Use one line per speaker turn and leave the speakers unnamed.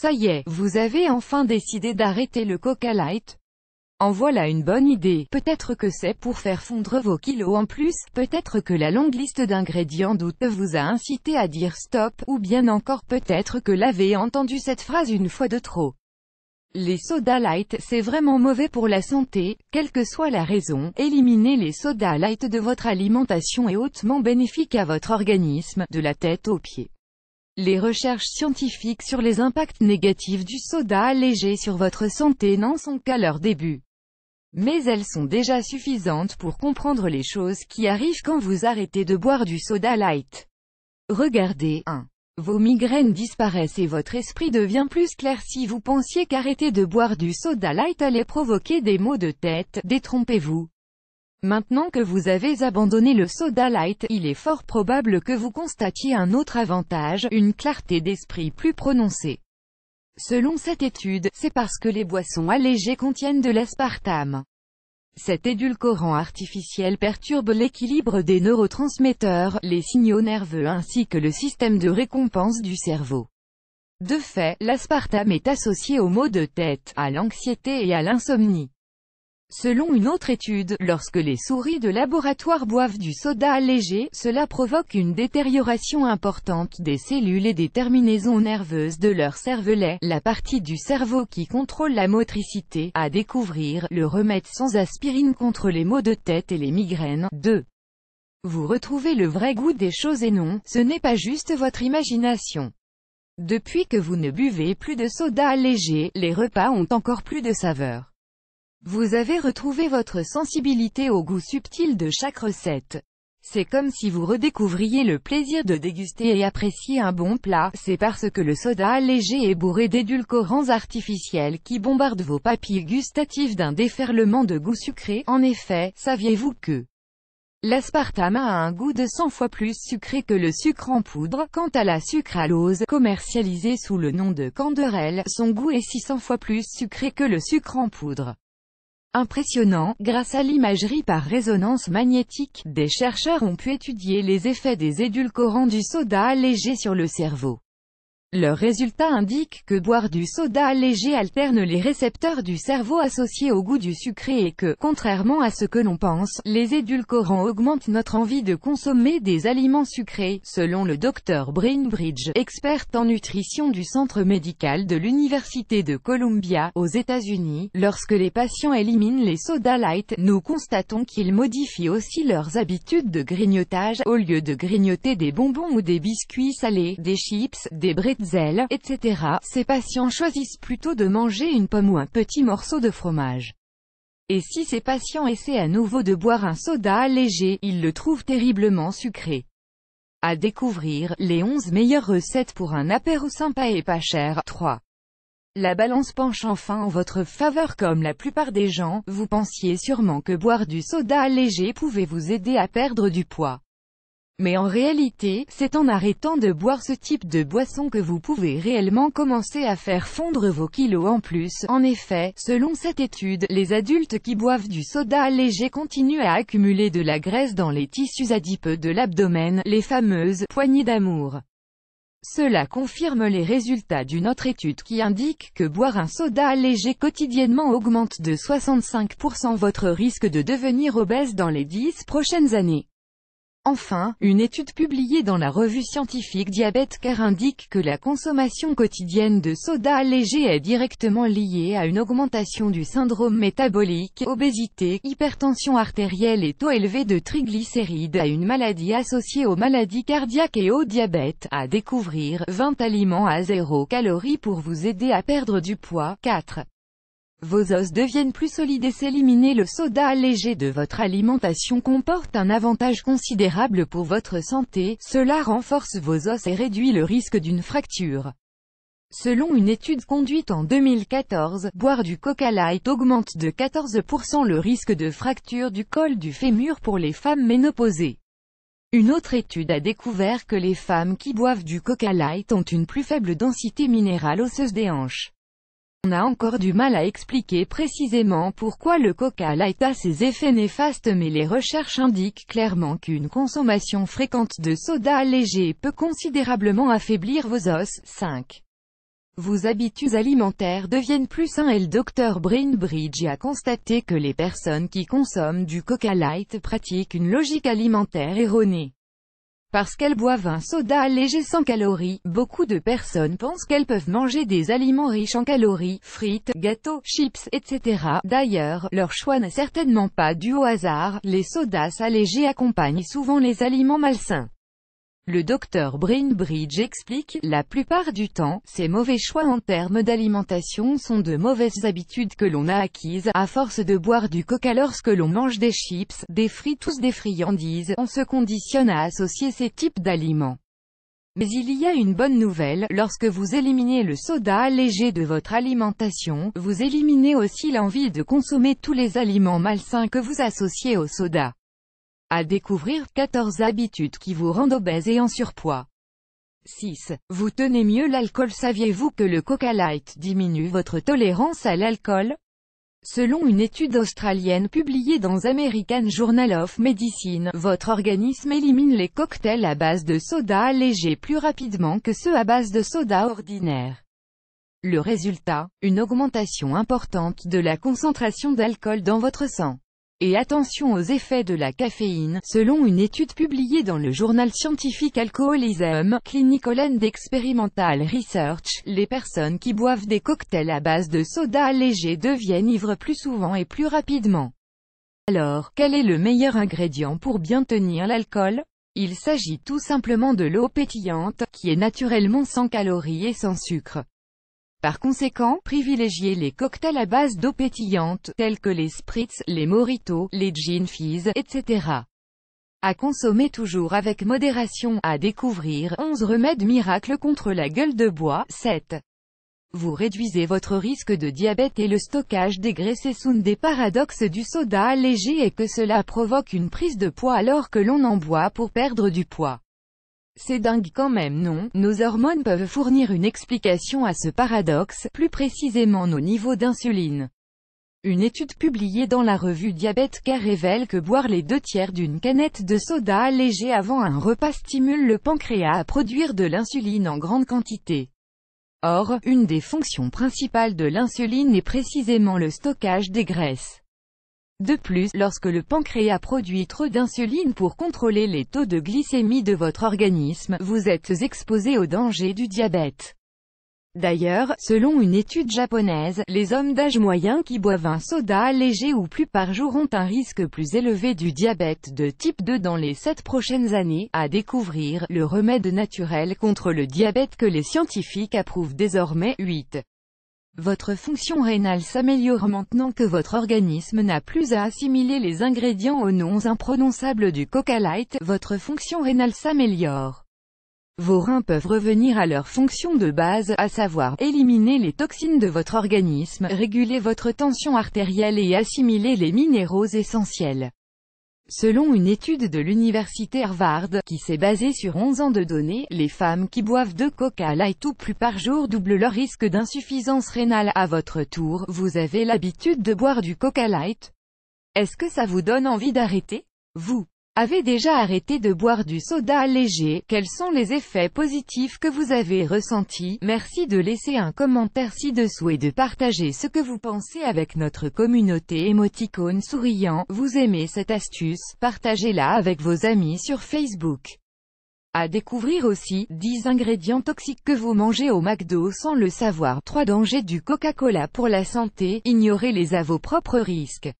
Ça y est, vous avez enfin décidé d'arrêter le Coca Light? En voilà une bonne idée. Peut-être que c'est pour faire fondre vos kilos en plus, peut-être que la longue liste d'ingrédients douteux vous a incité à dire stop, ou bien encore peut-être que l'avez entendu cette phrase une fois de trop. Les sodas light, c'est vraiment mauvais pour la santé, quelle que soit la raison. Éliminer les sodas light de votre alimentation est hautement bénéfique à votre organisme, de la tête aux pieds. Les recherches scientifiques sur les impacts négatifs du soda léger sur votre santé n'en sont qu'à leur début. Mais elles sont déjà suffisantes pour comprendre les choses qui arrivent quand vous arrêtez de boire du soda light. Regardez, 1. Vos migraines disparaissent et votre esprit devient plus clair. Si vous pensiez qu'arrêter de boire du soda light allait provoquer des maux de tête, détrompez-vous. Maintenant que vous avez abandonné le soda light, il est fort probable que vous constatiez un autre avantage, une clarté d'esprit plus prononcée. Selon cette étude, c'est parce que les boissons allégées contiennent de l'aspartame. Cet édulcorant artificiel perturbe l'équilibre des neurotransmetteurs, les signaux nerveux ainsi que le système de récompense du cerveau. De fait, l'aspartame est associé aux maux de tête, à l'anxiété et à l'insomnie. Selon une autre étude, lorsque les souris de laboratoire boivent du soda allégé, cela provoque une détérioration importante des cellules et des terminaisons nerveuses de leur cervelet, la partie du cerveau qui contrôle la motricité. À découvrir, le remède sans aspirine contre les maux de tête et les migraines. 2. Vous retrouvez le vrai goût des choses et non, ce n'est pas juste votre imagination. Depuis que vous ne buvez plus de soda allégé, les repas ont encore plus de saveur. Vous avez retrouvé votre sensibilité au goût subtil de chaque recette. C'est comme si vous redécouvriez le plaisir de déguster et apprécier un bon plat. C'est parce que le soda allégé est bourré d'édulcorants artificiels qui bombardent vos papilles gustatives d'un déferlement de goût sucré. En effet, saviez-vous que l'aspartame a un goût de 100 fois plus sucré que le sucre en poudre? Quant à la sucralose, commercialisée sous le nom de Canderel, son goût est 600 fois plus sucré que le sucre en poudre. Impressionnant, grâce à l'imagerie par résonance magnétique, des chercheurs ont pu étudier les effets des édulcorants du soda allégé sur le cerveau. Leurs résultats indiquent que boire du soda allégé alterne les récepteurs du cerveau associés au goût du sucré et que, contrairement à ce que l'on pense, les édulcorants augmentent notre envie de consommer des aliments sucrés, selon le Dr Bainbridge, experte en nutrition du Centre médical de l'Université de Columbia, aux États-Unis. Lorsque les patients éliminent les sodas light, nous constatons qu'ils modifient aussi leurs habitudes de grignotage. Au lieu de grignoter des bonbons ou des biscuits salés, des chips, des bretzels, etc., ces patients choisissent plutôt de manger une pomme ou un petit morceau de fromage. Et si ces patients essaient à nouveau de boire un soda allégé, ils le trouvent terriblement sucré. À découvrir, les 11 meilleures recettes pour un apéro sympa et pas cher. 3. La balance penche enfin en votre faveur. Comme la plupart des gens, vous pensiez sûrement que boire du soda allégé pouvait vous aider à perdre du poids. Mais en réalité, c'est en arrêtant de boire ce type de boisson que vous pouvez réellement commencer à faire fondre vos kilos en plus. En effet, selon cette étude, les adultes qui boivent du soda allégé continuent à accumuler de la graisse dans les tissus adipeux de l'abdomen, les fameuses poignées d'amour. Cela confirme les résultats d'une autre étude qui indique que boire un soda allégé quotidiennement augmente de 65% votre risque de devenir obèse dans les 10 prochaines années. Enfin, une étude publiée dans la revue scientifique Diabète Care indique que la consommation quotidienne de soda allégé est directement liée à une augmentation du syndrome métabolique, obésité, hypertension artérielle et taux élevé de triglycérides, à une maladie associée aux maladies cardiaques et au diabète. À découvrir, 20 aliments à 0 calories pour vous aider à perdre du poids. 4. Vos os deviennent plus solides et s'éliminer le soda allégé de votre alimentation comporte un avantage considérable pour votre santé. Cela renforce vos os et réduit le risque d'une fracture. Selon une étude conduite en 2014, boire du Coca Light augmente de 14% le risque de fracture du col du fémur pour les femmes ménopausées. Une autre étude a découvert que les femmes qui boivent du Coca Light ont une plus faible densité minérale osseuse des hanches. On a encore du mal à expliquer précisément pourquoi le Coca Light a ces effets néfastes, mais les recherches indiquent clairement qu'une consommation fréquente de soda allégé peut considérablement affaiblir vos os. 5. Vos habitudes alimentaires deviennent plus saines et le Dr Bainbridge a constaté que les personnes qui consomment du Coca Light pratiquent une logique alimentaire erronée. Parce qu'elles boivent un soda léger sans calories, beaucoup de personnes pensent qu'elles peuvent manger des aliments riches en calories, frites, gâteaux, chips, etc. D'ailleurs, leur choix n'est certainement pas dû au hasard, les sodas allégés accompagnent souvent les aliments malsains. Le Dr Bainbridge explique, la plupart du temps, ces mauvais choix en termes d'alimentation sont de mauvaises habitudes que l'on a acquises, à force de boire du coca lorsque l'on mange des chips, des frites ou des friandises, on se conditionne à associer ces types d'aliments. Mais il y a une bonne nouvelle, lorsque vous éliminez le soda léger de votre alimentation, vous éliminez aussi l'envie de consommer tous les aliments malsains que vous associez au soda. À découvrir, 14 habitudes qui vous rendent obèse et en surpoids. 6. Vous tenez mieux l'alcool. Saviez-vous que le Coca Light diminue votre tolérance à l'alcool? Selon une étude australienne publiée dans American Journal of Medicine, votre organisme élimine les cocktails à base de soda léger plus rapidement que ceux à base de soda ordinaire. Le résultat, une augmentation importante de la concentration d'alcool dans votre sang. Et attention aux effets de la caféine, selon une étude publiée dans le journal scientifique Alcoholism, Clinical and Experimental Research, les personnes qui boivent des cocktails à base de soda léger deviennent ivres plus souvent et plus rapidement. Alors, quel est le meilleur ingrédient pour bien tenir l'alcool? Il s'agit tout simplement de l'eau pétillante, qui est naturellement sans calories et sans sucre. Par conséquent, privilégiez les cocktails à base d'eau pétillante, tels que les spritz, les mojitos, les gin fizz, etc. À consommer toujours avec modération. À découvrir, 11 remèdes miracles contre la gueule de bois. 7. Vous réduisez votre risque de diabète et le stockage des graisses. Est-ce des paradoxes du soda léger et que cela provoque une prise de poids alors que l'on en boit pour perdre du poids? C'est dingue quand même, non? Nos hormones peuvent fournir une explication à ce paradoxe, plus précisément nos niveaux d'insuline. Une étude publiée dans la revue Diabète Care révèle que boire les 2/3 d'une canette de soda léger avant un repas stimule le pancréas à produire de l'insuline en grande quantité. Or, une des fonctions principales de l'insuline est précisément le stockage des graisses. De plus, lorsque le pancréas produit trop d'insuline pour contrôler les taux de glycémie de votre organisme, vous êtes exposé au danger du diabète. D'ailleurs, selon une étude japonaise, les hommes d'âge moyen qui boivent un soda léger ou plus par jour ont un risque plus élevé du diabète de type 2 dans les 7 prochaines années. À découvrir, le remède naturel contre le diabète que les scientifiques approuvent désormais. 8. Votre fonction rénale s'améliore maintenant que votre organisme n'a plus à assimiler les ingrédients aux noms imprononçables du Coca Light, votre fonction rénale s'améliore. Vos reins peuvent revenir à leur fonction de base, à savoir, éliminer les toxines de votre organisme, réguler votre tension artérielle et assimiler les minéraux essentiels. Selon une étude de l'université Harvard, qui s'est basée sur 11 ans de données, les femmes qui boivent 2 Coca Light ou plus par jour doublent leur risque d'insuffisance rénale. À votre tour, vous avez l'habitude de boire du Coca Light? Est-ce que ça vous donne envie d'arrêter? Vous avez déjà arrêté de boire du soda léger? Quels sont les effets positifs que vous avez ressentis? Merci de laisser un commentaire ci-dessous et de partager ce que vous pensez avec notre communauté. Émoticône souriant. Vous aimez cette astuce? Partagez-la avec vos amis sur Facebook. À découvrir aussi, 10 ingrédients toxiques que vous mangez au McDo sans le savoir. 3 dangers du Coca-Cola pour la santé. Ignorez-les à vos propres risques.